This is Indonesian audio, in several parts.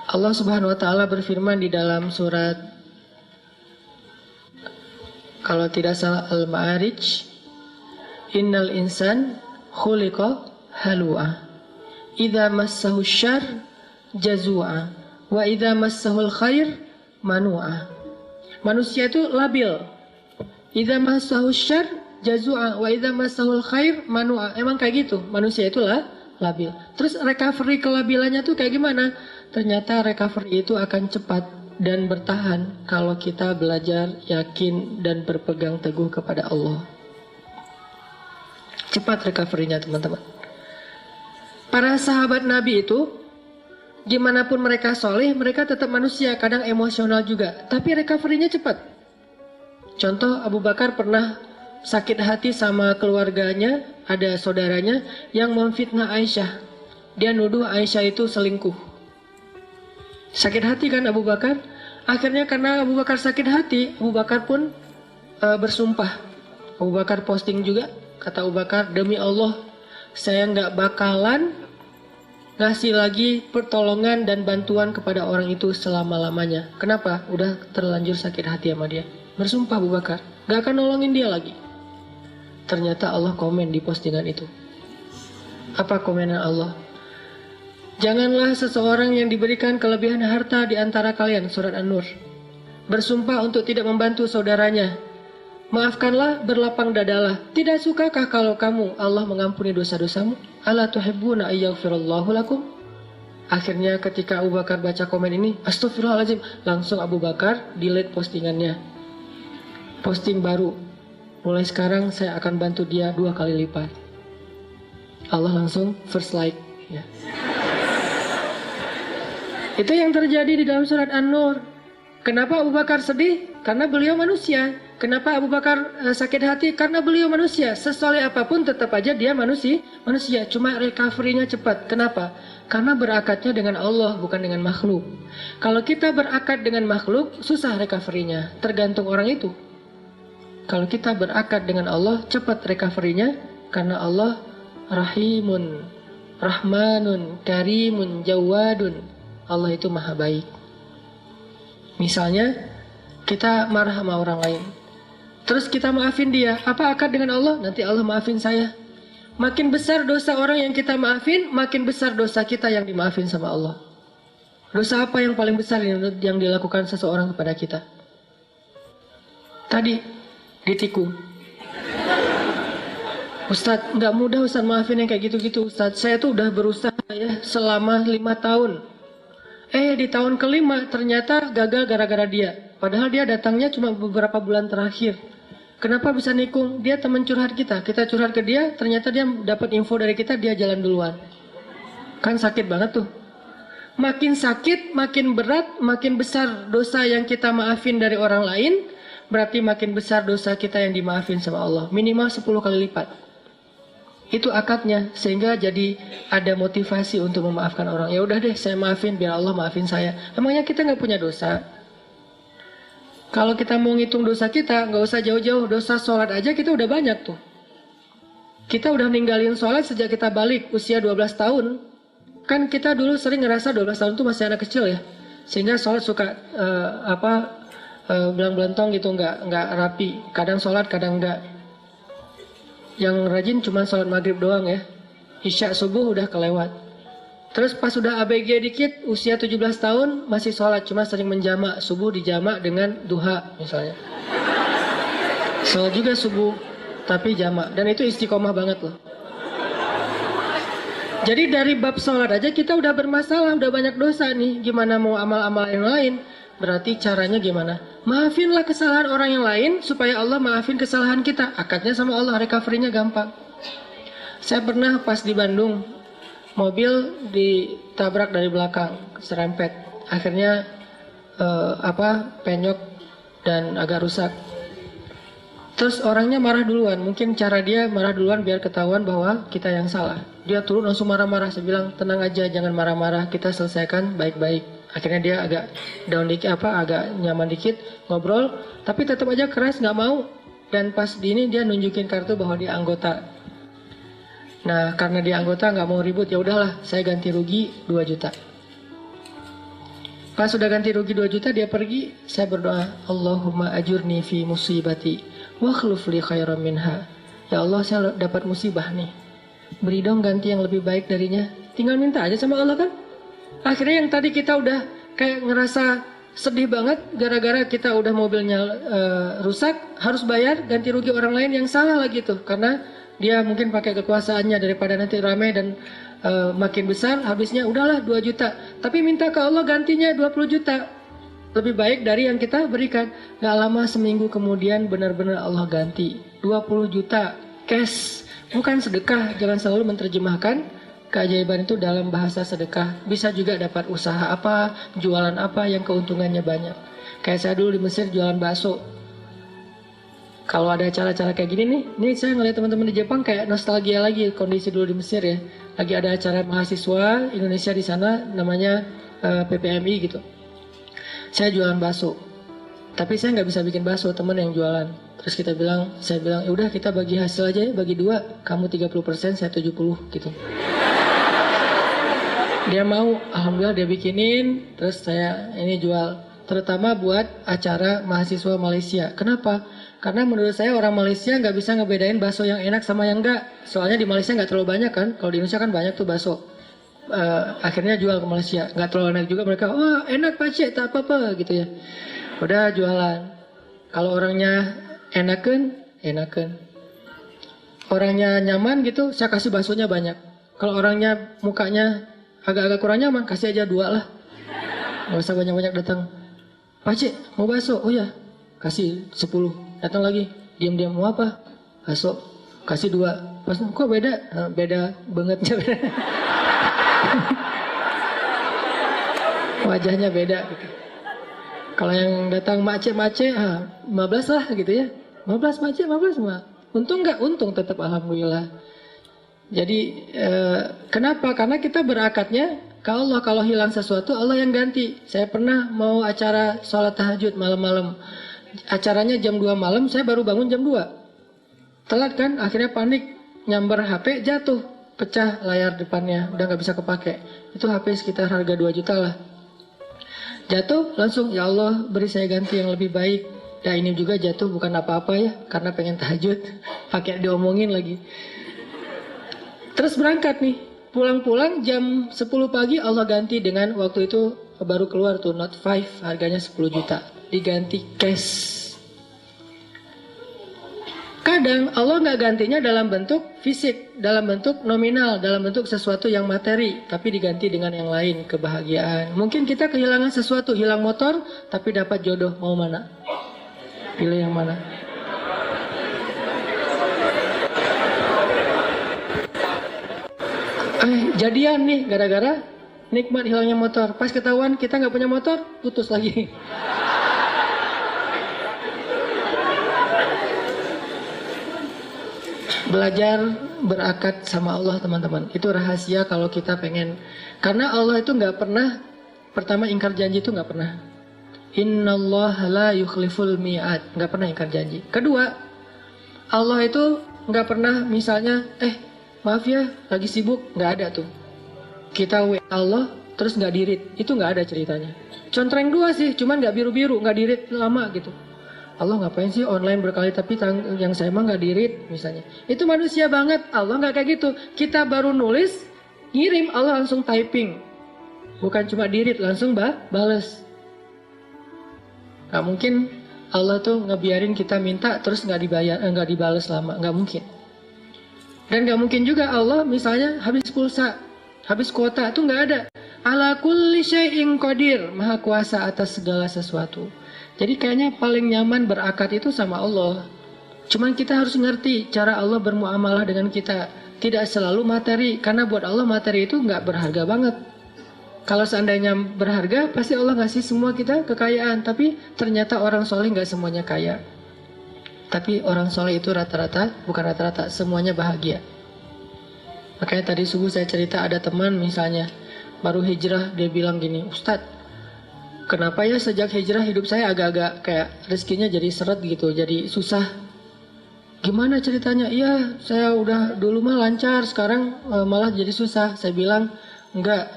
Allah Subhanahu wa taala berfirman di dalam surat, kalau tidak salah, Al-Ma'arij, innal insan khuliqa halu'a idza massahu syarr jazua wa idza massahul khair manu'a. Manusia itu labil. Idza massahu syarr jazua wa idza massahul khair manu'a. Emang kayak gitu. Manusia itu labil. Terus recovery kelabilannya tuh kayak gimana? Ternyata recovery itu akan cepat dan bertahan kalau kita belajar, yakin, dan berpegang teguh kepada Allah. Cepat recovery-nya, teman-teman. Para sahabat Nabi itu, gimana pun mereka soleh, mereka tetap manusia, kadang emosional juga. Tapi recovery-nya cepat. Contoh, Abu Bakar pernah sakit hati sama keluarganya, ada saudaranya yang memfitnah Aisyah. Dia nuduh Aisyah itu selingkuh. Sakit hati kan Abu Bakar? Akhirnya karena Abu Bakar sakit hati, Abu Bakar pun bersumpah. Abu Bakar posting juga, kata Abu Bakar, demi Allah, saya nggak bakalan ngasih lagi pertolongan dan bantuan kepada orang itu selama-lamanya. Kenapa? Udah terlanjur sakit hati sama dia. Bersumpah Abu Bakar, nggak akan nolongin dia lagi. Ternyata Allah komen di postingan itu. Apa komenan Allah? Janganlah seseorang yang diberikan kelebihan harta di antara kalian, surat An-Nur, bersumpah untuk tidak membantu saudaranya. Maafkanlah, berlapang dadalah. Tidak sukakah kalau kamu Allah mengampuni dosa-dosamu? Ala tuhibbuna ayyaghfirallahu lakum? Akhirnya ketika Abu Bakar baca komen ini, astagfirullahaladzim, langsung Abu Bakar delete postingannya. Posting baru. Mulai sekarang saya akan bantu dia 2 kali lipat. Allah langsung first like. Ya. Itu yang terjadi di dalam surat An-Nur. Kenapa Abu Bakar sedih? Karena beliau manusia. Kenapa Abu Bakar sakit hati? Karena beliau manusia. Sesoleh apapun tetap aja dia manusia. Cuma recovery-nya cepat. Kenapa? Karena berakatnya dengan Allah, bukan dengan makhluk. Kalau kita berakat dengan makhluk, susah recovery-nya. Tergantung orang itu. Kalau kita berakat dengan Allah, cepat recovery-nya. Karena Allah Rahimun, Rahmanun, Karimun, Jawadun. Allah itu maha baik. Misalnya, kita marah sama orang lain. Terus kita maafin dia. Apa akad dengan Allah? Nanti Allah maafin saya. Makin besar dosa orang yang kita maafin, makin besar dosa kita yang dimaafin sama Allah. Dosa apa yang paling besar yang dilakukan seseorang kepada kita? Tadi, ditikung. Ustadz, nggak mudah Ustadz maafin yang kayak gitu-gitu Ustadz. Saya tuh udah berusaha ya selama 5 tahun. Di tahun ke-5 ternyata gagal gara-gara dia. Padahal dia datangnya cuma beberapa bulan terakhir. Kenapa bisa nikung? Dia teman curhat kita. Kita curhat ke dia, ternyata dia dapat info dari kita, dia jalan duluan. Kan sakit banget tuh. Makin sakit, makin berat, makin besar dosa yang kita maafin dari orang lain, berarti makin besar dosa kita yang dimaafin sama Allah. Minimal 10 kali lipat. Itu akadnya, sehingga jadi ada motivasi untuk memaafkan orang. Ya udah deh, saya maafin biar Allah maafin saya. Emangnya kita nggak punya dosa? Kalau kita mau ngitung dosa kita, nggak usah jauh-jauh. Dosa sholat aja kita udah banyak tuh. Kita udah ninggalin sholat sejak kita balik usia 12 tahun. Kan kita dulu sering ngerasa 12 tahun tuh masih anak kecil ya. Sehingga sholat suka belang-belentong gitu, nggak rapi. Kadang sholat, kadang nggak. Yang rajin cuma sholat maghrib doang ya. Isya subuh udah kelewat. Terus pas udah ABG dikit, usia 17 tahun masih sholat, cuma sering menjamak. Subuh dijamak dengan duha misalnya. Sholat juga subuh, tapi jamak. Dan itu istiqomah banget loh. Jadi dari bab sholat aja kita udah bermasalah, udah banyak dosa nih. Gimana mau amal-amal yang lain? Berarti caranya gimana? Maafinlah kesalahan orang yang lain supaya Allah maafin kesalahan kita. Akadnya sama Allah, recovery-nya gampang. Saya pernah pas di Bandung, mobil ditabrak dari belakang, serempet. Akhirnya penyok dan agak rusak. Terus orangnya marah duluan. Mungkin cara dia marah duluan biar ketahuan bahwa kita yang salah. Dia turun langsung marah-marah. Saya bilang, tenang aja, jangan marah-marah. Kita selesaikan baik-baik. Akhirnya dia agak down dikit, agak nyaman dikit, ngobrol, tapi tetap aja keras, nggak mau. Dan pas di ini dia nunjukin kartu bahwa dia anggota. Nah, karena dia anggota nggak mau ribut, ya udahlah, saya ganti rugi 2 juta. Pas sudah ganti rugi 2 juta dia pergi, saya berdoa, Allahumma ajurni fi musibati wa khluf li khairan minha. Ya Allah, saya dapat musibah nih. Beri dong ganti yang lebih baik darinya. Tinggal minta aja sama Allah kan. Akhirnya yang tadi kita udah kayak ngerasa sedih banget gara-gara kita udah mobilnya rusak, harus bayar ganti rugi orang lain yang salah lagi tuh. Karena dia mungkin pakai kekuasaannya daripada nanti rame dan makin besar, habisnya udahlah 2 juta. Tapi minta ke Allah gantinya 20 juta. Lebih baik dari yang kita berikan. Gak lama seminggu kemudian benar-benar Allah ganti 20 juta cash. Bukan sedekah, jangan selalu menerjemahkan keajaiban itu dalam bahasa sedekah. Bisa juga dapat usaha apa, jualan apa yang keuntungannya banyak. Kayak saya dulu di Mesir jualan bakso. Kalau ada acara-acara kayak gini nih saya ngeliat teman-teman di Jepang kayak nostalgia lagi kondisi dulu di Mesir ya. Lagi ada acara mahasiswa Indonesia di sana namanya PPMI gitu. Saya jualan bakso. Tapi saya nggak bisa bikin bakso, teman yang jualan. Terus saya bilang, ya udah kita bagi hasil aja ya, bagi 2. Kamu 30%, saya 70 gitu. Dia mau, alhamdulillah dia bikinin, terus saya ini jual. Terutama buat acara mahasiswa Malaysia. Kenapa? Karena menurut saya orang Malaysia nggak bisa ngebedain bakso yang enak sama yang enggak. Soalnya di Malaysia nggak terlalu banyak kan. Kalau di Indonesia kan banyak tuh bakso. Akhirnya jual ke Malaysia. Nggak terlalu enak juga mereka. Wah enak Pak Cik, tak apa-apa gitu ya. Udah jualan. Kalau orangnya enakan. Orangnya nyaman gitu, saya kasih baksonya banyak. Kalau orangnya mukanya agak-agak kurang nyaman, kasih aja 2 lah. Nggak usah banyak-banyak datang. Pak Cik, mau bakso? Oh ya, kasih 10. Datang lagi, diam-diam mau apa? Bakso, kasih 2. Pas, kok beda? Beda bangetnya. Wajahnya beda gitu. Kalau yang datang mace, 15 lah gitu ya. 15 mace, 15 mah. Untung nggak? Untung tetap alhamdulillah. Jadi kenapa? Karena kita berakatnya kalau hilang sesuatu Allah yang ganti. Saya pernah mau acara sholat tahajud malam-malam. Acaranya jam 2 malam, saya baru bangun jam 2. Telat kan? Akhirnya panik, nyamber HP jatuh, pecah layar depannya, udah nggak bisa kepake. Itu HP sekitar harga 2 juta lah. Jatuh langsung, ya Allah beri saya ganti yang lebih baik. Dan ini juga jatuh bukan apa-apa ya, karena pengen tahajud, pakai diomongin lagi. Terus berangkat nih, pulang-pulang jam 10 pagi Allah ganti dengan waktu itu baru keluar tuh Note 5 harganya 10 juta. Diganti cash. Kadang Allah nggak gantinya dalam bentuk fisik, dalam bentuk nominal, dalam bentuk sesuatu yang materi, tapi diganti dengan yang lain, kebahagiaan. Mungkin kita kehilangan sesuatu, hilang motor, tapi dapat jodoh, mau mana? Pilih yang mana? Jadian nih, gara-gara nikmat hilangnya motor. Pas ketahuan kita nggak punya motor, putus lagi. Belajar berakat sama Allah teman-teman. Itu rahasia kalau kita pengen. Karena Allah itu nggak pernah, pertama ingkar janji itu nggak pernah. Innallaha la yukhliful mi'ad. Nggak pernah ingkar janji. Kedua, Allah itu nggak pernah misalnya, maaf ya lagi sibuk. Nggak ada tuh. Kita WA Allah terus nggak dirit. Itu nggak ada ceritanya. Contreng 2 sih, cuman nggak biru-biru, nggak dirit lama gitu. Allah ngapain sih online berkali tapi yang saya mah nggak dirit misalnya. Itu manusia banget. Allah nggak kayak gitu. Kita baru nulis, ngirim Allah langsung typing. Bukan cuma dirit langsung bales. Gak mungkin Allah tuh ngebiarin kita minta terus nggak dibayar, nggak dibales lama. Nggak mungkin. Dan nggak mungkin juga Allah misalnya habis pulsa, habis kuota itu nggak ada. Ala kulli syai'in qadir, maha kuasa atas segala sesuatu. Jadi kayaknya paling nyaman berakat itu sama Allah. Cuman kita harus ngerti cara Allah bermuamalah dengan kita. Tidak selalu materi. Karena buat Allah materi itu nggak berharga banget. Kalau seandainya berharga, pasti Allah ngasih semua kita kekayaan. Tapi ternyata orang soleh nggak semuanya kaya. Tapi orang soleh itu rata-rata, bukan rata-rata, semuanya bahagia. Makanya tadi subuh saya cerita ada teman misalnya. Baru hijrah, dia bilang gini, Ustadz, kenapa ya sejak hijrah hidup saya agak-agak kayak rezekinya jadi seret gitu, jadi susah. Gimana ceritanya? Iya, saya udah dulu mah lancar, sekarang malah jadi susah. Saya bilang, enggak.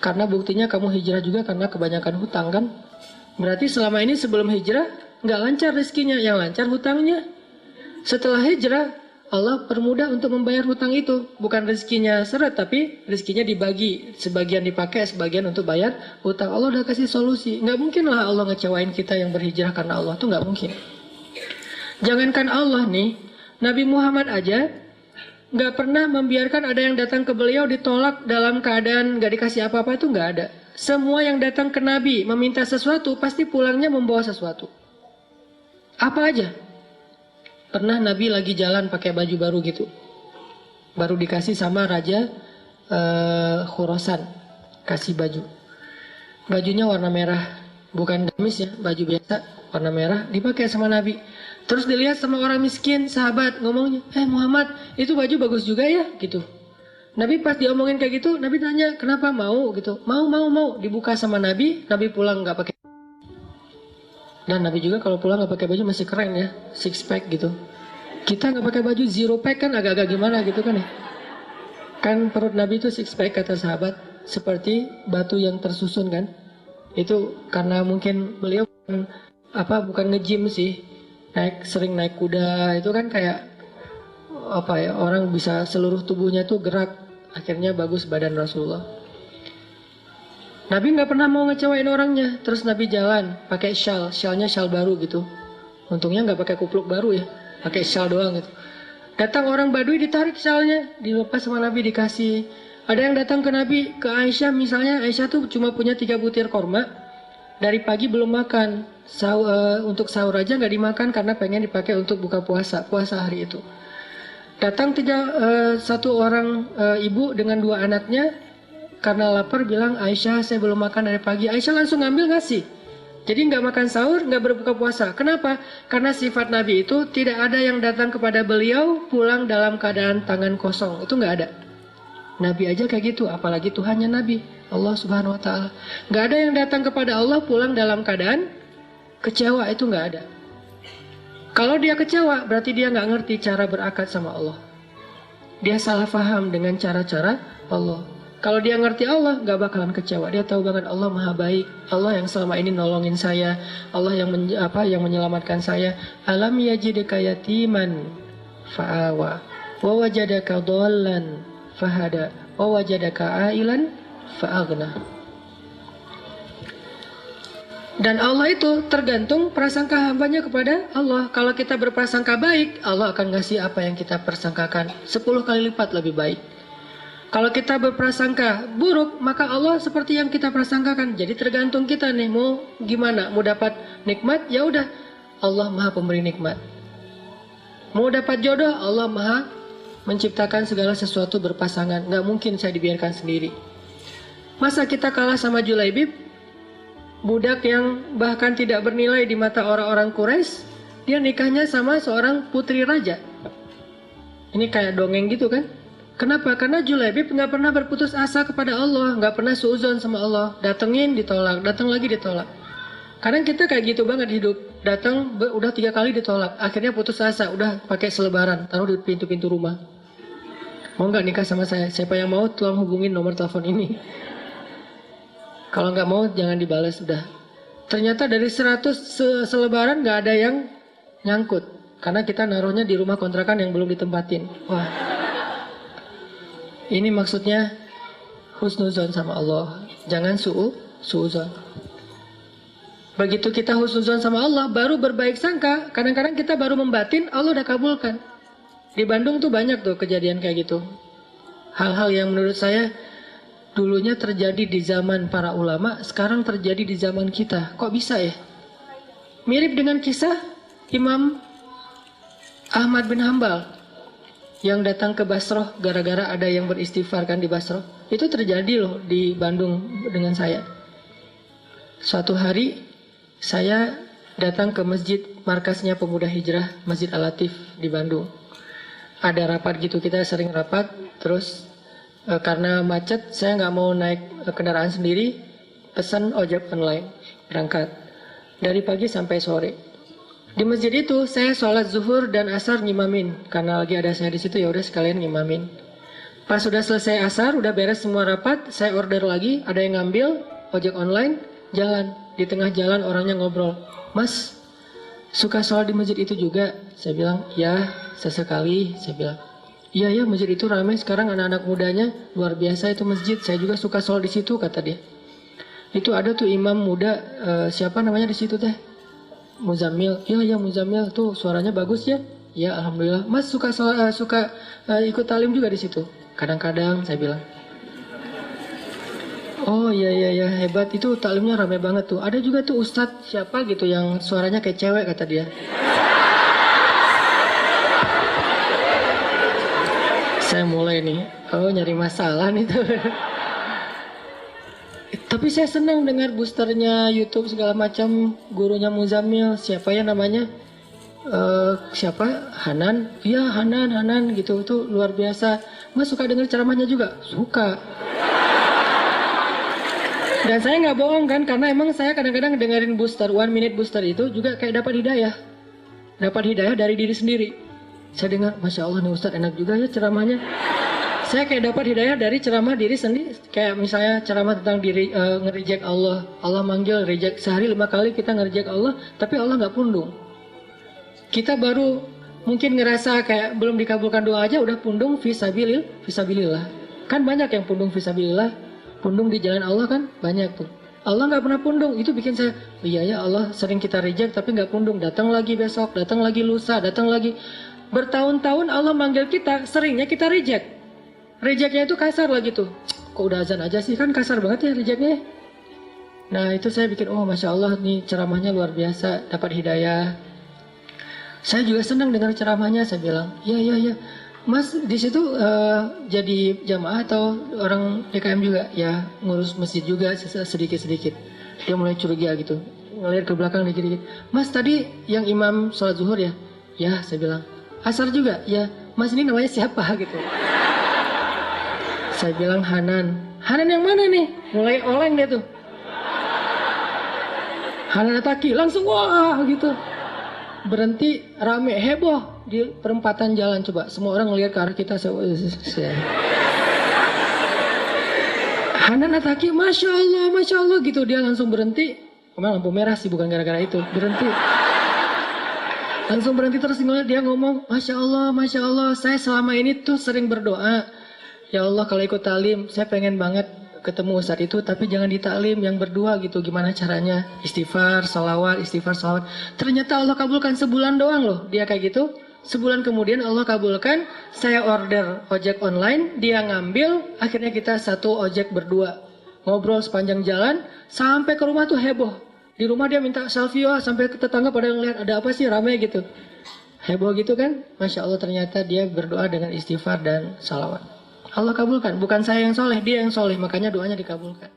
Karena buktinya kamu hijrah juga karena kebanyakan hutang kan. Berarti selama ini sebelum hijrah nggak lancar rezekinya, yang lancar hutangnya. Setelah hijrah, Allah permudah untuk membayar hutang itu. Bukan rezekinya seret, tapi rezekinya dibagi. Sebagian dipakai, sebagian untuk bayar hutang. Allah udah kasih solusi. Nggak mungkin lah Allah ngecewain kita yang berhijrah karena Allah. Itu nggak mungkin. Jangankan Allah nih, Nabi Muhammad aja nggak pernah membiarkan ada yang datang ke beliau ditolak dalam keadaan nggak dikasih apa-apa, itu nggak ada. Semua yang datang ke Nabi meminta sesuatu, pasti pulangnya membawa sesuatu. Apa aja? Pernah Nabi lagi jalan pakai baju baru gitu. Baru dikasih sama Raja Khurasan. Kasih baju. Bajunya warna merah. Bukan gamis ya, baju biasa. Warna merah. Dipakai sama Nabi. Terus dilihat sama orang miskin, sahabat ngomongnya. Muhammad, itu baju bagus juga ya? Gitu. Nabi pas diomongin kayak gitu, Nabi tanya, kenapa mau? Gitu. Mau. Dibuka sama Nabi, Nabi pulang nggak pakai. Dan Nabi juga kalau pulang nggak pakai baju masih keren ya, six pack gitu. Kita nggak pakai baju zero pack kan agak-agak gimana gitu kan ya. Kan perut Nabi itu six pack kata sahabat, seperti batu yang tersusun kan. Itu karena mungkin beliau bukan nge-gym sih, sering naik kuda, itu kan kayak orang bisa seluruh tubuhnya tuh gerak, akhirnya bagus badan Rasulullah. Nabi nggak pernah mau ngecewain orangnya. Terus Nabi jalan pakai syalnya syal baru gitu. Untungnya nggak pakai kupluk baru ya, pakai syal doang gitu. Datang orang Badui ditarik syalnya, dilepas sama Nabi dikasih. Ada yang datang ke Nabi, ke Aisyah misalnya, Aisyah tuh cuma punya 3 butir korma. Dari pagi belum makan, untuk sahur aja nggak dimakan karena pengen dipakai untuk buka puasa hari itu. Datang satu orang ibu dengan 2 anaknya. Karena lapar bilang, Aisyah saya belum makan dari pagi. Aisyah langsung ngambil ngasih. Jadi nggak makan sahur, nggak berbuka puasa. Kenapa? Karena sifat Nabi itu tidak ada yang datang kepada beliau pulang dalam keadaan tangan kosong. Itu nggak ada. Nabi aja kayak gitu, apalagi Tuhannya Nabi, Allah Subhanahu Wa Taala. Nggak ada yang datang kepada Allah pulang dalam keadaan kecewa, itu nggak ada. Kalau dia kecewa, berarti dia nggak ngerti cara berakad sama Allah. Dia salah faham dengan cara-cara Allah. Kalau dia ngerti Allah, gak bakalan kecewa. Dia tahu banget Allah maha baik. Allah yang selama ini nolongin saya. Allah yang menyelamatkan saya. Alam yajidka yatiman fa'awa. Wa wajadaka dhallan fahada. Wa wajadaka ailan fa'aghna. Dan Allah itu tergantung prasangka hambanya kepada Allah. Kalau kita berprasangka baik, Allah akan ngasih apa yang kita persangkakan 10 kali lipat lebih baik. Kalau kita berprasangka buruk, maka Allah seperti yang kita prasangkakan. Jadi tergantung kita nih, mau gimana? Mau dapat nikmat, ya udah, Allah maha pemberi nikmat. Mau dapat jodoh, Allah maha menciptakan segala sesuatu berpasangan. Nggak mungkin saya dibiarkan sendiri. Masa kita kalah sama Julaibib? Budak yang bahkan tidak bernilai di mata orang-orang Quraisy, dia nikahnya sama seorang putri raja. Ini kayak dongeng gitu kan? Kenapa? Karena Julaibib nggak pernah berputus asa kepada Allah, nggak pernah suuzon sama Allah. Datengin ditolak, datang lagi ditolak. Kadang kita kayak gitu banget hidup. Datang udah 3 kali ditolak, akhirnya putus asa, udah pakai selebaran, taruh di pintu-pintu rumah. Mau nggak nikah sama saya? Siapa yang mau tolong hubungin nomor telepon ini. Kalau nggak mau jangan dibalas udah. Ternyata dari 100 selebaran nggak ada yang nyangkut, karena kita naruhnya di rumah kontrakan yang belum ditempatin. Wah. Ini maksudnya husnuzon sama Allah. Jangan suuzon. Begitu kita husnuzon sama Allah, baru berbaik sangka. Kadang-kadang kita baru membatin, Allah udah kabulkan. Di Bandung tuh banyak tuh kejadian kayak gitu. Hal-hal yang menurut saya dulunya terjadi di zaman para ulama, sekarang terjadi di zaman kita. Kok bisa ya? Mirip dengan kisah Imam Ahmad bin Hambal yang datang ke Basroh gara-gara ada yang beristighfar kan di Basroh. Itu terjadi loh di Bandung dengan saya. Suatu hari saya datang ke masjid markasnya Pemuda Hijrah, Masjid Al-Latif di Bandung. Ada rapat gitu, kita sering rapat. Terus karena macet saya nggak mau naik kendaraan sendiri, pesan ojek online, berangkat dari pagi sampai sore. Di masjid itu saya sholat zuhur dan asar ngimamin, karena lagi ada saya di situ, ya udah sekalian ngimamin. Pas sudah selesai asar, udah beres semua rapat, saya order lagi, ada yang ngambil, ojek online, jalan. Di tengah jalan orangnya ngobrol, Mas, suka sholat di masjid itu juga? Saya bilang, ya, sesekali. Saya bilang, iya ya, masjid itu ramai sekarang anak-anak mudanya, luar biasa itu masjid, saya juga suka sholat di situ, kata dia. Itu ada tuh imam muda, siapa namanya di situ teh? Muzammil. Iya Muzammil tuh suaranya bagus ya. Ya alhamdulillah. Mas suka ikut talim juga di situ. Kadang-kadang saya bilang. Oh iya hebat, itu talimnya ramai banget tuh. Ada juga tuh ustadz siapa gitu yang suaranya kayak cewek, kata dia. Saya mulai nih, nyari masalah nih tuh. Tapi saya senang dengar boosternya YouTube segala macam, gurunya Muzammil, siapa ya namanya? Siapa? Hanan? Iya Hanan gitu, itu luar biasa. Mas suka dengar ceramahnya juga? Suka. Dan saya nggak bohong kan, karena emang saya kadang-kadang dengerin booster, 1 minute booster itu juga kayak dapat hidayah. Dapat hidayah dari diri sendiri. Saya dengar, Masya Allah nih Ustadz enak juga ya ceramahnya. Saya kayak dapat hidayah dari ceramah diri sendiri. Kayak misalnya ceramah tentang diri, nge-reject Allah. Allah manggil, reject. Sehari 5 kali kita nge-reject Allah, tapi Allah nggak pundung. Kita baru mungkin ngerasa kayak belum dikabulkan doa aja udah pundung fisabilillah. Kan banyak yang pundung fisabilillah. Pundung di jalan Allah kan banyak tuh. Allah nggak pernah pundung, itu bikin saya, iya ya Allah sering kita reject tapi nggak pundung. Datang lagi besok, datang lagi lusa, datang lagi. Bertahun-tahun Allah manggil kita, seringnya kita reject. Rejectnya itu kasar lagi tuh. Kok udah azan aja sih, kan kasar banget ya rejectnya. Nah itu saya bikin, oh Masya Allah nih ceramahnya luar biasa, dapat hidayah. Saya juga senang dengar ceramahnya, saya bilang, iya. Mas di situ jadi jamaah atau orang DKM juga? Ya ngurus masjid juga sedikit-sedikit. Dia mulai curiga gitu, ngeliat ke belakang dikit-dikit. Mas tadi yang imam sholat zuhur ya? Ya saya bilang. Asar juga? Ya. Mas ini namanya siapa gitu? Saya bilang Hanan. Hanan yang mana nih? Mulai oleng dia tuh. Hanan Ataki langsung wah gitu. Berhenti rame heboh di perempatan jalan, coba semua orang ngelihat ke arah kita. Hanan Ataki, masya Allah gitu, dia langsung berhenti. Emang lampu merah sih, bukan gara-gara itu, berhenti. Langsung berhenti terus ngeliat dia ngomong, masya Allah, saya selama ini tuh sering berdoa, ya Allah kalau ikut talim, saya pengen banget ketemu Ustadz itu, tapi jangan di taklim yang berdua gitu, gimana caranya? Istighfar, salawat. Ternyata Allah kabulkan sebulan doang loh, dia kayak gitu. Sebulan kemudian Allah kabulkan, saya order ojek online, dia ngambil, akhirnya kita satu ojek berdua. Ngobrol sepanjang jalan, sampai ke rumah tuh heboh. Di rumah dia minta selfie, sampai ke tetangga pada ngeliat, ada apa sih rame gitu. Heboh gitu kan, Masya Allah ternyata dia berdoa dengan istighfar dan salawat. Allah kabulkan, bukan saya yang soleh, dia yang soleh, makanya doanya dikabulkan.